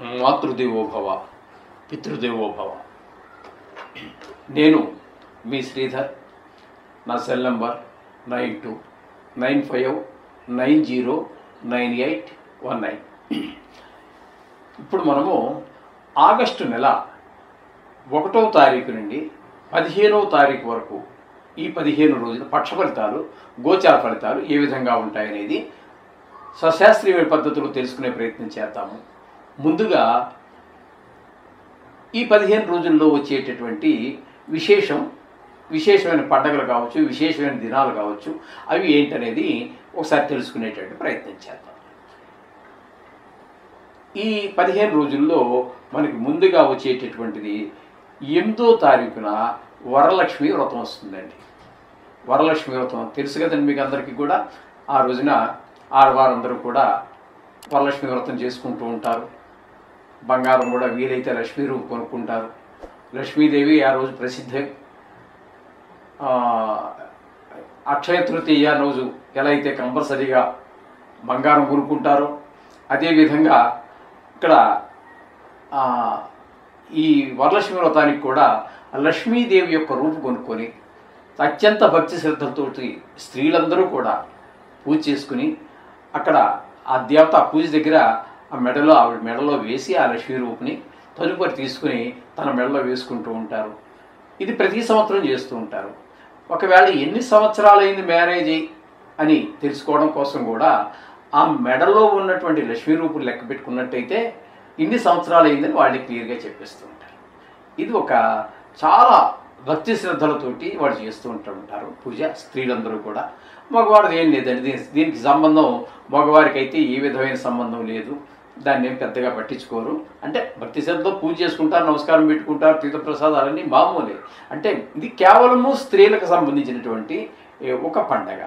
మాతృదేవోభవ, పితృదేవోభవ. నేను మీ శ్రీధర్. నా cell number 9295909819. ఇప్పుడు మనము ఆగస్టు నెల 1వ తారీఖు నుండి 15వ తారీఖు వరకు ఈ 15 రోజుల పక్ష ఫలితాలు, గోచార ఫలితాలు ఏ విధంగా ఉంటాయనేది సశాస్త్రీయ పద్ధతులు తెలుసుకునే ప్రయత్నం చేద్దాము. ముందుగా ఈ 15 రోజుల్లో వచ్చేటటువంటి విశేషమైన పండుగలు కావచ్చు, విశేషమైన దినాలు కావచ్చు, అవి ఏంటనేది ఒకసారి తెలుసుకునేటువంటి ప్రయత్నం చేద్దాం. ఈ 15 రోజుల్లో మనకి ముందుగా వచ్చేటటువంటిది 8వ తారీఖున వరలక్ష్మి వ్రతం వస్తుందండి. వరలక్ష్మి వ్రతం తెలుసు కదండి మీకు అందరికీ కూడా. ఆ రోజున ఆడవారందరూ కూడా వరలక్ష్మి వ్రతం చేసుకుంటూ ఉంటారు. బంగారం కూడా వీలైతే లక్ష్మీ రూపు కొనుక్కుంటారు. లక్ష్మీదేవి ఆ రోజు ప్రసిద్ధి. అక్షయ తృతీయ రోజు ఎలా అయితే కంపల్సరీగా బంగారం కొనుక్కుంటారో, అదేవిధంగా ఇక్కడ ఈ వరలక్ష్మి వ్రతానికి కూడా లక్ష్మీదేవి యొక్క రూపు కొనుక్కొని అత్యంత భక్తి శ్రద్ధలతోటి స్త్రీలందరూ కూడా పూజ చేసుకుని అక్కడ ఆ దేవత పూజ దగ్గర ఆవిడ మెడలో వేసి ఆ లక్ష్మీ రూపుని తదుపరి తీసుకుని తన మెడలో వేసుకుంటూ ఉంటారు. ఇది ప్రతి సంవత్సరం చేస్తూ ఉంటారు. ఒకవేళ ఎన్ని సంవత్సరాలైంది మ్యారేజ్ అని తెలుసుకోవడం కోసం కూడా ఆ మెడలో ఉన్నటువంటి లక్ష్మీ రూపులు లెక్క పెట్టుకున్నట్టయితే ఇన్ని సంవత్సరాలు అయిందని వాళ్ళకి క్లియర్గా చెప్పేస్తూ ఉంటారు. ఇది ఒక చాలా భక్తి శ్రద్ధలతోటి వాళ్ళు చేస్తూ ఉంటారు పూజ, స్త్రీలందరూ కూడా. మగవాడిది ఏం లేదండి, దీనికి సంబంధం మగవారికి అయితే ఏ విధమైన సంబంధం లేదు. దాన్ని ఏం పెద్దగా పట్టించుకోరు. అంటే భక్తి శ్రద్ధతో పూజ చేసుకుంటారు, నమస్కారం పెట్టుకుంటారు, తీర్థప్రసాదాలన్నీ మామూలే. అంటే ఇది కేవలము స్త్రీలకు సంబంధించినటువంటి ఒక పండగ.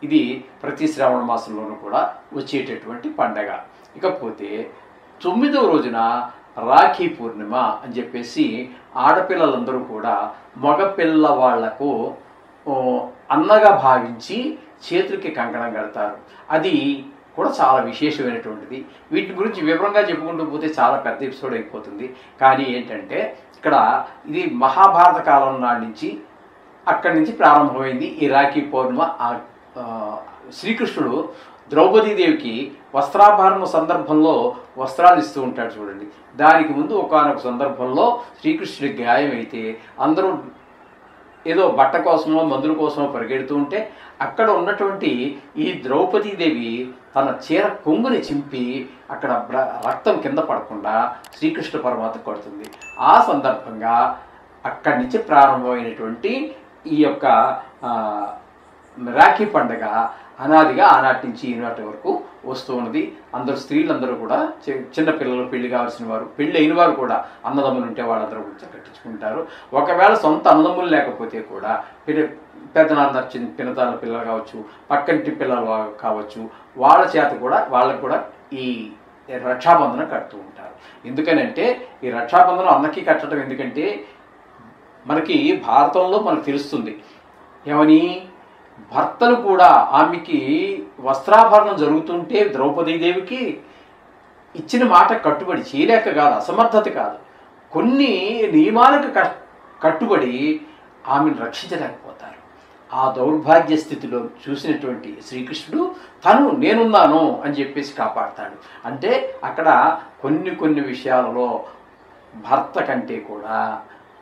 ఇది ప్రతి శ్రావణ మాసంలోనూ కూడా వచ్చేటటువంటి పండగ. ఇకపోతే 9వ రోజున రాఖీ పూర్ణిమ అని చెప్పేసి ఆడపిల్లలందరూ కూడా మగపిల్లవాళ్లకు అన్నగా భావించి చేతులకి కంకణం కడతారు. అది కూడా చాలా విశేషమైనటువంటిది. వీటి గురించి వివరంగా చెప్పుకుంటూ పోతే చాలా పెద్ద ఎపిసోడ్ అయిపోతుంది. కానీ ఏంటంటే ఇక్కడ ఇది మహాభారత కాలం నాటి నుంచి అక్కడి నుంచి ప్రారంభమైంది ఈ రాఖీ పౌర్ణిమ. శ్రీకృష్ణుడు ద్రౌపదీదేవికి వస్త్రాభరణ సందర్భంలో వస్త్రాలు ఇస్తూ ఉంటాడు చూడండి. దానికి ముందు ఒకానొక సందర్భంలో శ్రీకృష్ణుడికి గాయం అయితే అందరూ ఏదో బట్ట కోసమో మందుల కోసమో పరిగెడుతూ ఉంటే అక్కడ ఉన్నటువంటి ఈ ద్రౌపదీదేవి తన చీర కొంగుని చింపి అక్కడ రక్తం కింద పడకుండా శ్రీకృష్ణ పరమాత్మ కొడుతుంది. ఆ సందర్భంగా అక్కడి నుంచి ప్రారంభమైనటువంటి ఈ యొక్క రాఖీ పండుగ అనాదిగా ఆనాటి నుంచి ఈనాటి వరకు వస్తూ ఉన్నది. అందరూ స్త్రీలందరూ కూడా చిన్నపిల్లలు, పెళ్లి కావాల్సిన వారు, పెళ్ళి అయిన వారు కూడా అన్నదమ్ములు ఉంటే వాళ్ళందరూ కూడా కట్టించుకుంటారు. ఒకవేళ సొంత అన్నదమ్ములు లేకపోతే కూడా పెద్దనాన్న పినతాల పిల్లలు కావచ్చు, పక్కంటి పిల్లలు కావచ్చు, వాళ్ళ చేత కూడా వాళ్ళకు కూడా ఈ రక్షాబంధనం కడుతూ ఉంటారు. ఎందుకనంటే ఈ రక్షాబంధనం అన్నకి కట్టడం ఎందుకంటే మనకి భారతంలో మనకు తెలుస్తుంది ఏమని, భర్తలు కూడా ఆమెకి వస్త్రాభరణం జరుగుతుంటే ద్రౌపదీదేవికి ఇచ్చిన మాట కట్టుబడి చేయలేక కాదు, అసమర్థత కాదు, కొన్ని నియమాలకు కట్టుబడి ఆమెను రక్షించలేకపోతారు. ఆ దౌర్భాగ్య స్థితిలో చూసినటువంటి శ్రీకృష్ణుడు తను నేనున్నాను అని చెప్పేసి కాపాడతాడు. అంటే అక్కడ కొన్ని విషయాలలో భర్త కంటే కూడా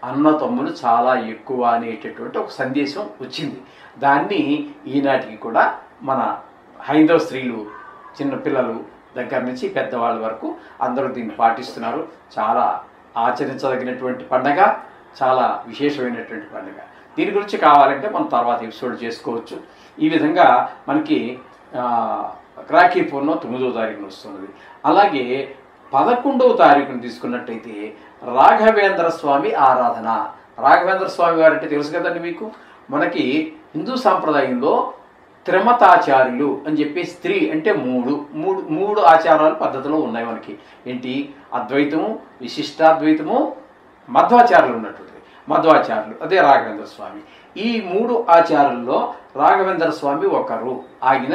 అన్న తమ్ములు చాలా ఎక్కువ అనేటటువంటి ఒక సందేశం వచ్చింది. దాన్ని ఈనాటికి కూడా మన హైందవ స్త్రీలు, చిన్నపిల్లలు దగ్గర నుంచి పెద్దవాళ్ళ వరకు అందరూ దీన్ని పాటిస్తున్నారు. చాలా ఆచరించదగినటువంటి పండగ, చాలా విశేషమైనటువంటి పండుగ. దీని గురించి కావాలంటే మనం తర్వాత ఎపిసోడ్ చేసుకోవచ్చు. ఈ విధంగా మనకి రాఖీ పూర్ణిమ 9వ తారీఖున వస్తున్నది. అలాగే 11వ తారీఖున తీసుకున్నట్టయితే రాఘవేంద్ర స్వామి ఆరాధన. రాఘవేంద్ర స్వామి వారు అంటే తెలుసు కదండి మీకు. మనకి హిందూ సాంప్రదాయంలో త్రిమతాచార్యులు అని చెప్పి స్త్రీ అంటే మూడు ఆచారాలు పద్ధతిలో ఉన్నాయి మనకి. ఏంటి? అద్వైతము, విశిష్టాద్వైతము, మధ్వాచార్యులు ఉన్నటువంటిది. మధ్వాచార్యులు అదే రాఘవేంద్ర స్వామి. ఈ 3 ఆచారాల్లో రాఘవేంద్ర స్వామి ఒకరు. ఆయన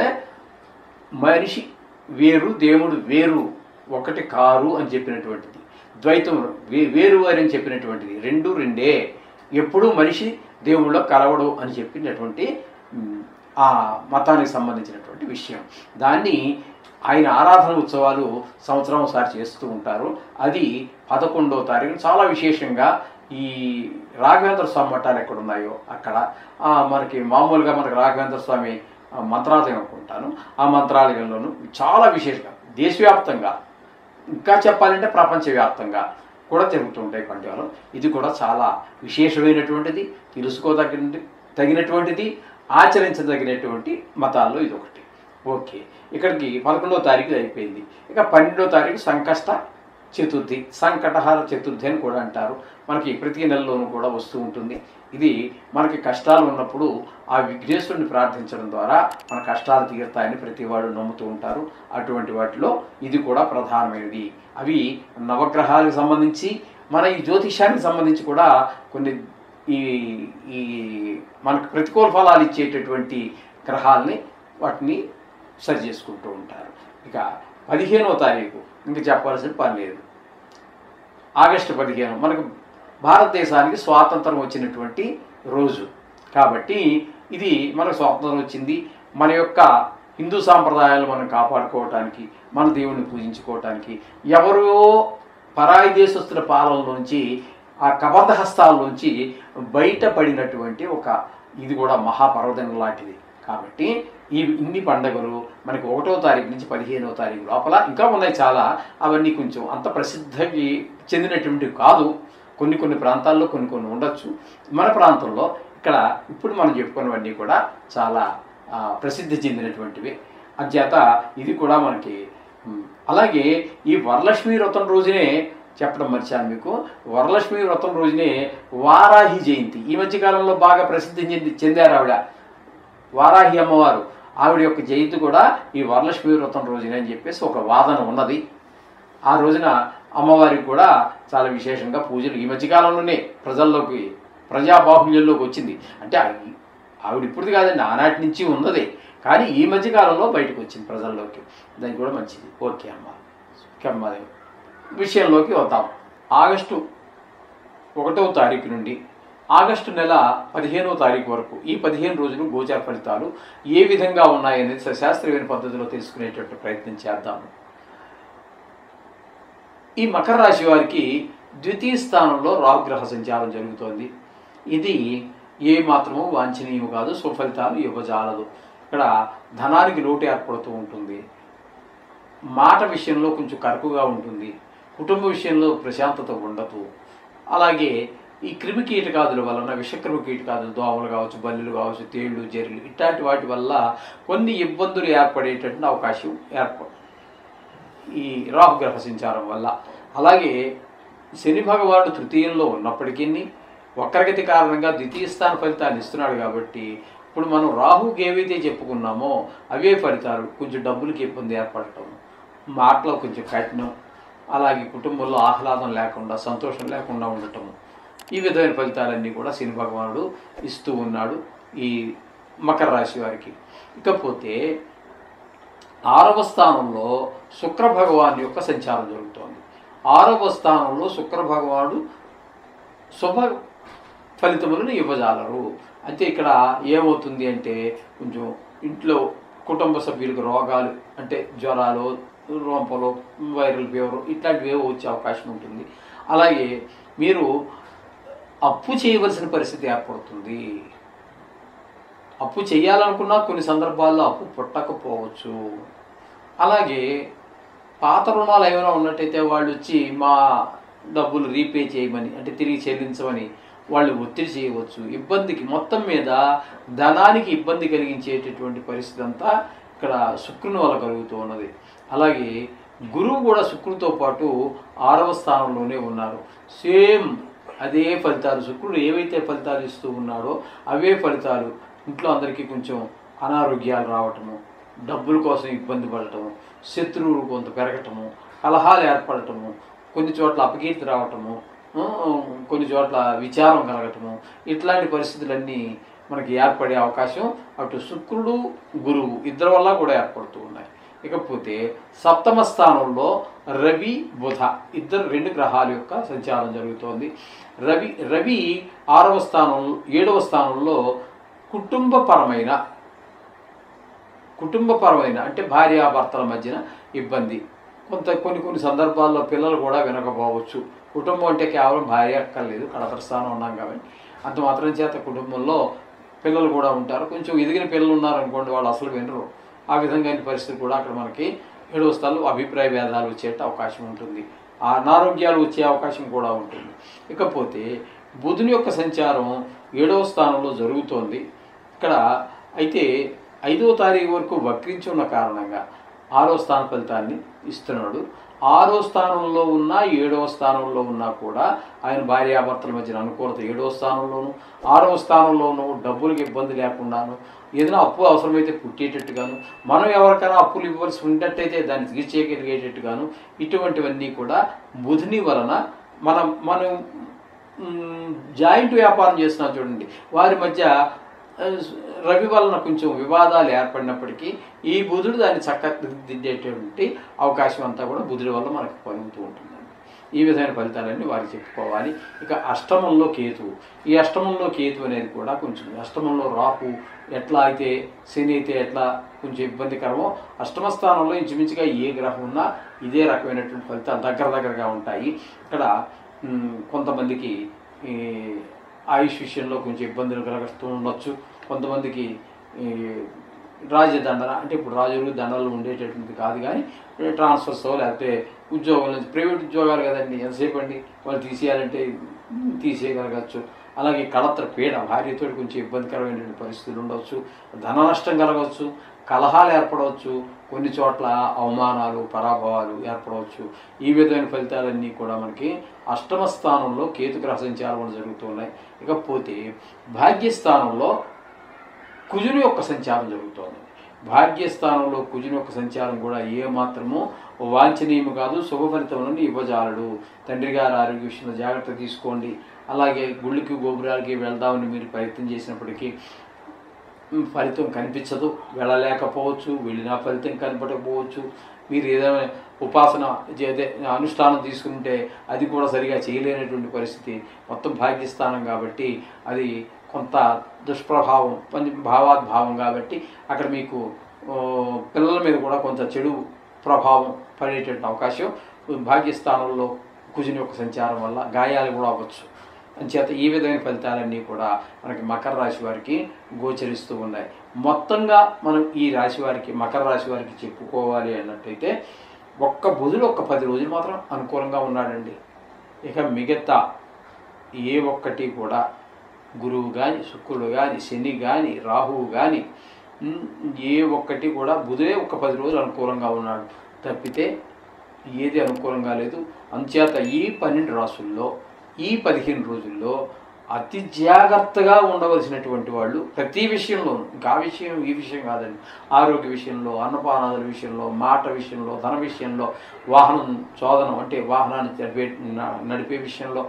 మనిషి వేరు, దేవుడు వేరు ఒకటి కారు అని చెప్పినటువంటిది, ద్వైతం వేరు అని చెప్పినటువంటిది, రెండు రెండే, ఎప్పుడూ మనిషి దేవుళ్ళో కలవడు అని చెప్పినటువంటి ఆ మతానికి సంబంధించినటువంటి విషయం. దాన్ని ఆయన ఆరాధన ఉత్సవాలు సంవత్సరం ఒకసారి చేస్తూ ఉంటారు. అది 11వ తారీఖు చాలా విశేషంగా ఈ రాఘవేంద్ర స్వామి మఠాలు ఎక్కడున్నాయో అక్కడ మనకి మామూలుగా మనకి రాఘవేంద్ర స్వామి మంత్రాలయం అనుకుంటాను, ఆ మంత్రాలయంలోనూ చాలా విశేషంగా దేశవ్యాప్తంగా, ఇంకా చెప్పాలంటే ప్రపంచవ్యాప్తంగా కూడా జరుగుతూ ఉంటాయి పండుగలు. ఇది కూడా చాలా విశేషమైనటువంటిది, తగినటువంటిది, ఆచరించదగినటువంటి మతాల్లో ఇది ఒకటి. ఓకే, ఇక్కడికి 11వ తారీఖు అయిపోయింది. ఇక 12వ తారీఖు సంకష్ట చతుర్థి, సంకటహార చతుర్థి అని కూడా అంటారు. మనకి ప్రతి నెలలోనూ కూడా వస్తూ ఉంటుంది. ఇది మనకి కష్టాలు ఉన్నప్పుడు ఆ విఘ్నేశ్వరుని ప్రార్థించడం ద్వారా మన కష్టాలు తీరుతాయని ప్రతి వాడు నమ్ముతూ ఉంటారు. అటువంటి వాటిలో ఇది కూడా ప్రధానమైనది. అవి నవగ్రహాలకు సంబంధించి, మన ఈ జ్యోతిషానికి సంబంధించి కూడా కొన్ని ఈ ఈ మనకు ప్రతికూల ఫలాలు ఇచ్చేటటువంటి గ్రహాలని వాటిని సరి చేసుకుంటూ ఉంటారు. ఇక 15వ తారీఖు ఇంక చెప్పాల్సిన పని లేదు. ఆగస్టు 15 మనకు భారతదేశానికి స్వాతంత్రం వచ్చినటువంటి రోజు కాబట్టి ఇది మనకు స్వాతంత్రం వచ్చింది. మన యొక్క హిందూ సాంప్రదాయాలు మనం కాపాడుకోవటానికి, మన దేవుణ్ణి పూజించుకోవటానికి, ఎవరో పరాయి దేశస్తుల పాలనలోంచి, ఆ కబంధ హస్తాల్లోంచి బయటపడినటువంటి ఇది కూడా మహాపర్వదినం లాంటిది. కాబట్టి ఇన్ని పండుగలు మనకి 1వ తారీఖు నుంచి 15వ తారీఖు లోపల ఇంకా ఉన్నాయి చాలా. అవన్నీ కొంచెం అంత ప్రసిద్ధికి చెందినటువంటివి కాదు. కొన్ని ప్రాంతాల్లో కొన్ని ఉండొచ్చు. మన ప్రాంతంలో ఇక్కడ ఇప్పుడు మనం చెప్పుకున్నవన్నీ కూడా చాలా ప్రసిద్ధి చెందినటువంటివి. అంచేత ఇది కూడా మనకి. అలాగే ఈ వరలక్ష్మి వ్రతం రోజునే చెప్పడం మర్చాను మీకు. వరలక్ష్మి వ్రతం రోజునే వారాహి జయంతి. ఈ మధ్యకాలంలో బాగా ప్రసిద్ధి చెందారు ఆవిడ, వారాహి అమ్మవారు. ఆవిడ యొక్క జయంతి కూడా ఈ వరలక్ష్మి వ్రతం రోజునే అని చెప్పేసి ఒక వాదన ఉన్నది. ఆ రోజున అమ్మవారికి కూడా చాలా విశేషంగా పూజలు ఈ మధ్యకాలంలోనే ప్రజాబాహుల్యంలోకి వచ్చింది. అంటే ఆవిడ ఇప్పుడుది కాదండి, ఆనాటి నుంచి ఉన్నదే, కానీ ఈ మధ్యకాలంలో బయటకు వచ్చింది ప్రజల్లోకి. దానికి కూడా మంచిది. ఓకే అమ్మ, విషయంలోకి వద్దాం. ఆగస్టు 1వ తారీఖు నుండి ఆగస్టు నెల 15వ తారీఖు వరకు ఈ 15 రోజులు గోచార ఫలితాలు ఏ విధంగా ఉన్నాయనేది శాస్త్రీయమైన పద్ధతిలో తెలుసుకునేటట్టు ప్రయత్నం చేద్దాము. ఈ మకర రాశి వారికి ద్వితీయ స్థానంలో రాహుగ్రహ సంచారం జరుగుతోంది. ఇది ఏ మాత్రము వాంఛనీయము కాదు, సుఫలితాలు ఇవ్వజాలదు. ఇక్కడ ధనానికి లోటు ఏర్పడుతూ ఉంటుంది, మాట విషయంలో కొంచెం కరుకుగా ఉంటుంది, కుటుంబ విషయంలో ప్రశాంతత ఉండదు. అలాగే ఈ క్రిమి కీటకాదుల వలన, విషక్రిమి కీటకాదులు, దోమలు కావచ్చు, బల్లులు కావచ్చు, తేళ్లు, జెర్లు ఇట్లాంటి వాటి వల్ల కొన్ని ఇబ్బందులు ఏర్పడేటటువంటి అవకాశం ఈ రాహుగ్రహ సంచారం వల్ల. అలాగే శని భగవానుడు తృతీయంలో ఉన్నప్పటికీ వక్రగతి కారణంగా ద్వితీయ స్థాన ఫలితాన్ని ఇస్తున్నాడు. కాబట్టి ఇప్పుడు మనం రాహుకి ఏవైతే చెప్పుకున్నామో అవే ఫలితాలు. కొంచెం డబ్బులకి ఇబ్బంది ఏర్పడటం, మాటలో కొంచెం కఠినం, అలాగే కుటుంబంలో ఆహ్లాదం లేకుండా, సంతోషం లేకుండా ఉండటం, ఈ విధమైన ఫలితాలన్నీ కూడా శని భగవానుడు ఇస్తూ ఉన్నాడు ఈ మకర రాశి వారికి. ఇకపోతే 6వ స్థానంలో శుక్ర భగవాన్ యొక్క సంచారం జరుగుతోంది. 6వ స్థానంలో శుక్ర భగవానుడు శుభ ఫలితములను ఇవ్వజాలరు. అయితే ఇక్కడ ఏమవుతుంది అంటే కొంచెం ఇంట్లో కుటుంబ సభ్యులకు రోగాలు, అంటే జ్వరాలు, రొంపలు, వైరల్ ఫీవర్ ఇట్లాంటివి ఏవో వచ్చే అవకాశం ఉంటుంది. అలాగే మీరు అప్పు చేయవలసిన పరిస్థితి ఏర్పడుతుంది. అప్పు చేయాలనుకున్నా కొన్ని సందర్భాల్లో అప్పు పుట్టకపోవచ్చు. అలాగే పాత రుణాలు ఏమైనా ఉన్నట్టయితే వాళ్ళు వచ్చి మా డబ్బులు రీపే చేయమని, అంటే తిరిగి చెల్లించమని వాళ్ళు ఒత్తిడి చేయవచ్చు. ఇబ్బందికి మొత్తం మీద ధనానికి ఇబ్బంది కలిగించేటటువంటి పరిస్థితి అంతా ఇక్కడ శుక్రుని వల్ల కలుగుతూ ఉన్నది. అలాగే గురువు కూడా శుక్రుడితో పాటు 6వ స్థానంలోనే ఉన్నారు. సేమ్ అదే ఫలితాలు, శుక్రుడు ఏవైతే ఫలితాలు ఇస్తూ ఉన్నాడో అవే ఫలితాలు. ఇంట్లో అందరికీ కొంచెం అనారోగ్యాలు రావటము, డబ్బుల కోసం ఇబ్బంది పడటము, శత్రువులు కొంత పెరగటము, కలహాలు ఏర్పడటము, కొన్ని చోట్ల అపకీర్తి రావటము, కొన్ని చోట్ల విచారం కలగటము, ఇట్లాంటి పరిస్థితులన్నీ మనకి ఏర్పడే అవకాశం అటు శుక్రుడు గురువు ఇద్దరి వల్ల కూడా ఏర్పడుతూ ఉన్నాయి. ఇకపోతే సప్తమ స్థానంలో రవి బుధ ఇద్దరు 2 గ్రహాల యొక్క సంచారం జరుగుతోంది. రవి 6వ స్థానం 7వ స్థానంలో కుటుంబపరమైన అంటే భార్యాభర్తల మధ్యన ఇబ్బంది, కొన్ని సందర్భాల్లో పిల్లలు కూడా వినకపోవచ్చు. కుటుంబం అంటే కేవలం భార్య అక్కర్లేదు, కడపర స్థానం ఉన్నాం కాబట్టి అంత మాత్రం చేత కుటుంబంలో పిల్లలు కూడా ఉంటారు. కొంచెం ఎదిగిన పిల్లలు ఉన్నారనుకోండి, వాళ్ళు అసలు వినరు. ఆ విధంగా పరిస్థితి కూడా అక్కడ మనకి 7వ స్థానంలో అభిప్రాయ భేదాలు వచ్చే అవకాశం ఉంటుంది, అనారోగ్యాలు వచ్చే అవకాశం కూడా ఉంటుంది. ఇకపోతే బుధుని యొక్క సంచారం 7వ స్థానంలో జరుగుతోంది. ఇక్కడ అయితే 5వ తారీఖు వరకు వక్రించి ఉన్న కారణంగా 6వ స్థాన ఫలితాన్ని ఇస్తున్నాడు. 6వ స్థానంలో ఉన్నా 7వ స్థానంలో ఉన్నా కూడా ఆయన భార్యాభర్తల మధ్యన అనుకూలత 7వ స్థానంలోను 6వ స్థానంలోనూ డబ్బులకు ఇబ్బంది లేకుండాను, ఏదైనా అప్పు అవసరమైతే పుట్టేటట్టుగాను, మనం ఎవరికైనా అప్పులు ఇవ్వాల్సి ఉన్నట్టయితే దాన్ని తీర్చేయగలిగేటట్టుగాను, ఇటువంటివన్నీ కూడా బుధుని వలన మనం జాయింట్ వ్యాపారం చేస్తున్నాం చూడండి, వారి మధ్య రవి వలన కొంచెం వివాదాలు ఏర్పడినప్పటికీ ఈ బుధుడు దాన్ని చక్కదిద్దేటువంటి అవకాశం అంతా కూడా బుధుడి వల్ల మనకు పొందుతూ ఉంటుందండి. ఈ విధమైన ఫలితాలన్నీ వారికి చెప్పుకోవాలి. ఇక అష్టమంలో కేతువు, ఈ అష్టమంలో కేతు అనేది కూడా కొంచెం, అష్టమంలో రాహు ఎట్లా అయితే శని అయితే ఎట్లా కొంచెం ఇబ్బందికరమో, అష్టమ స్థానంలో ఇంచుమించుగా ఏ గ్రహం ఉన్నా ఇదే రకమైనటువంటి ఫలితాలు దగ్గరగా ఉంటాయి. ఇక్కడ కొంతమందికి ఆయుష్ విషయంలో కొంచెం ఇబ్బందులు కలుగుతూ ఉండొచ్చు. కొంతమందికి రాజదండన అంటే ఇప్పుడు రాజులు దండలు ఉండేటటువంటిది కాదు, కానీ ట్రాన్స్ఫర్స్ లేకపోతే ఉద్యోగం నుంచి, ప్రైవేట్ ఉద్యోగాలు కదండి, ఎంతసేపు అండి వాళ్ళు తీసేయాలంటే తీసేయగలగచ్చు. అలాగే కళత్ర పీడ, భార్యతో కొంచెం ఇబ్బందికరమైనటువంటి పరిస్థితులు ఉండవచ్చు, ధన నష్టం కలగవచ్చు, కలహాలు ఏర్పడవచ్చు, కొన్ని చోట్ల అవమానాలు పరాభవాలు ఏర్పడవచ్చు. ఈ విధమైన ఫలితాలన్నీ కూడా మనకి అష్టమ స్థానంలో కేతుగ్రహ సంచారం జరుగుతున్నాయి. ఇకపోతే భాగ్యస్థానంలో కుజుని యొక్క సంచారం జరుగుతోంది. భాగ్యస్థానంలో కుజుని యొక్క సంచారం కూడా ఏమాత్రము వాంఛనీయము కాదు, శుభ ఫలితములను ఇవ్వజాలడు. తండ్రి గారి ఆరోగ్య విషయంలో జాగ్రత్త తీసుకోండి. అలాగే గుళ్ళకి గోపురాలకి వెళ్దామని మీరు ప్రయత్నం చేసినప్పటికీ ఫలితం కనిపించదు, వెళ్ళలేకపోవచ్చు, వెళ్ళినా ఫలితం కనపడకపోవచ్చు. మీరు ఏదైనా ఉపాసన అనుష్ఠానం తీసుకుంటే అది కూడా సరిగా చేయలేనటువంటి పరిస్థితి. మొత్తం భాగ్యస్థానం కాబట్టి అది కొంత దుష్ప్రభావం, భావాద్భావం కాబట్టి అక్కడ మీకు పిల్లల మీద కూడా కొంత చెడు ప్రభావం పడేటువంటి అవకాశం భాగ్యస్థానంలో కుజుని యొక్క సంచారం వల్ల గాయాలు కూడా అవ్వచ్చు. అంచేత ఈ విధమైన ఫలితాలన్నీ కూడా మనకి మకర రాశి వారికి గోచరిస్తూ ఉన్నాయి. మొత్తంగా మనం ఈ రాశి వారికి, మకర రాశి వారికి చెప్పుకోవాలి అన్నట్టయితే ఒక్క బుధుడు 10 రోజులు మాత్రం అనుకూలంగా ఉన్నాడండి. ఇక మిగతా ఏ ఒక్కటి కూడా గురువు కానీ, శుక్రుడు కానీ, శని కానీ, రాహువు కానీ ఏ ఒక్కటి కూడా బుధుడే 10 రోజులు అనుకూలంగా ఉన్నాడు తప్పితే ఏది అనుకూలంగా లేదు. అంచేత ఈ 12 రాసుల్లో ఈ 15 రోజుల్లో అతి జాగ్రత్తగా ఉండవలసినటువంటి వాళ్ళు ప్రతి విషయంలోనూ, ఇంకా ఈ విషయం కాదండి, ఆరోగ్య విషయంలో, అన్నపానాదుల విషయంలో, మాట విషయంలో, ధన విషయంలో, వాహనం చోదనం అంటే వాహనాన్ని నడిపే విషయంలో,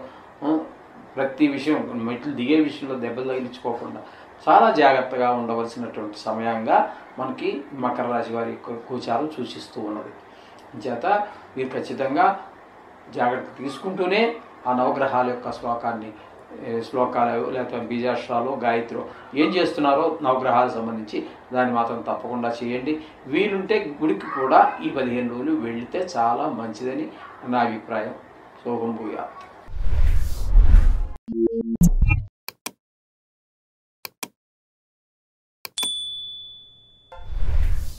ప్రతి విషయం, మెట్లు దిగే విషయంలో దెబ్బలు తగిలించుకోకుండా చాలా జాగ్రత్తగా ఉండవలసినటువంటి సమయంగా మనకి మకర రాశి వారి యొక్క గోచారం సూచిస్తూ ఉన్నది. చేత మీరు ఖచ్చితంగా జాగ్రత్త తీసుకుంటూనే ఆ నవగ్రహాల యొక్క శ్లోకాలు లేకపోతే బీజాక్షరాలు, గాయత్రి ఏం చేస్తున్నారో నవగ్రహాలకు సంబంధించి దాన్ని మాత్రం తప్పకుండా చేయండి. వీలుంటే గుడికి కూడా ఈ 15 రోజులు వెళితే చాలా మంచిదని నా అభిప్రాయం. శోభం భూయాత్.